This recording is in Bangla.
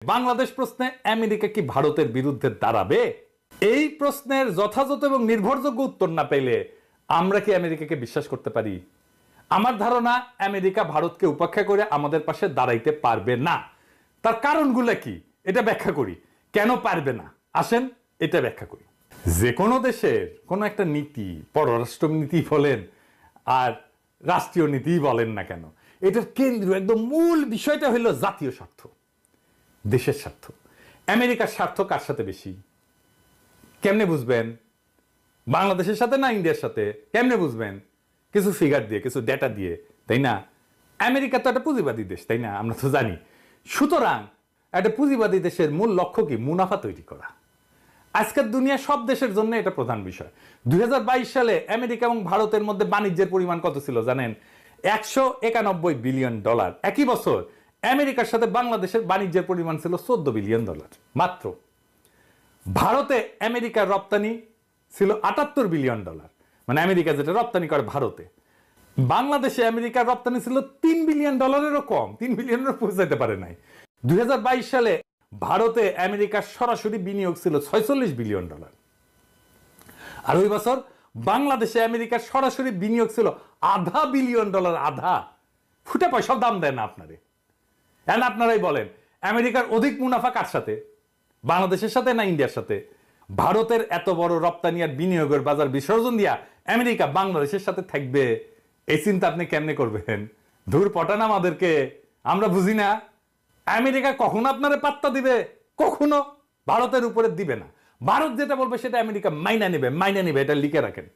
বাংলাদেশ প্রশ্নে আমেরিকা কি ভারতের বিরুদ্ধে দাঁড়াবে? এই প্রশ্নের যথাযথ এবং নির্ভরযোগ্য উত্তর না পেলে আমরা কি আমেরিকাকে বিশ্বাস করতে পারি? আমার ধারণা আমেরিকা ভারতকে উপেক্ষা করে আমাদের পাশে দাঁড়াইতে পারবে না। তার কারণগুলো কি এটা ব্যাখ্যা করি। কেন পারবে না আসেন এটা ব্যাখ্যা করি। যে কোনো দেশের কোনো একটা নীতি, পররাষ্ট্র নীতি বলেন আর রাষ্ট্রীয় নীতি বলেন না কেন, এটার কেন্দ্রীয় একদম মূল বিষয়টা হলো জাতীয় স্বার্থ, দেশের স্বার্থ। আমেরিকার স্বার্থ কার সাথে বেশি কেমনে বুঝবেন? বাংলাদেশের সাথে না ইন্ডিয়ার সাথে? কেমনে বুঝবেন? কিছু ফিগার দিয়ে, কিছু ডেটা দিয়ে, তাই না? আমেরিকা তো একটা পুঁজিবাদী দেশ, তাই না? আমরা তো জানি। সুতরাং একটা পুঁজিবাদী দেশের মূল লক্ষ্য কি? মুনাফা তৈরি করা। আজকের দুনিয়া সব দেশের জন্য এটা প্রধান বিষয়। 2022 সালে আমেরিকা এবং ভারতের মধ্যে বাণিজ্যের পরিমাণ কত ছিল জানেন? $191 বিলিয়ন। একই বছর আমেরিকার সাথে বাংলাদেশের বাণিজ্যের পরিমাণ ছিল $14 বিলিয়ন মাত্র। ভারতে আমেরিকার রপ্তানি ছিল $78 বিলিয়ন, মানে আমেরিকা যেটা রপ্তানি করে ভারতে। বাংলাদেশে আমেরিকার রপ্তানি ছিল $3 বিলিয়নেরও কম, 3 বিলিয়নেরও পৌঁছাইতে পারে নাই। 2022 সালে ভারতে আমেরিকার সরাসরি বিনিয়োগ ছিল $46 বিলিয়ন। আর ওই বছর বাংলাদেশে আমেরিকার সরাসরি বিনিয়োগ ছিল $0.5 বিলিয়ন। আধা ফুটে পয়সা দাম দেয় না আপনারে। এখন আপনারাই বলেন আমেরিকার অধিক মুনাফা কার সাথে? বাংলাদেশের সাথে না ইন্ডিয়ার সাথে? ভারতের এত বড় রপ্তানি আর বিনিয়োগের বাজার বিসর্জন দিয়া আমেরিকা বাংলাদেশের সাথে থাকবে, এই চিন্তা আপনি কেমনে করবেন? ধুর পটান আমাদেরকে, আমরা বুঝি না। আমেরিকা কখনো আপনারে পাত্তা দিবে? কখনো ভারতের উপরে দিবে না। ভারত যেটা বলবে সেটা আমেরিকা মাইনা নেবে, এটা লিখে রাখেন।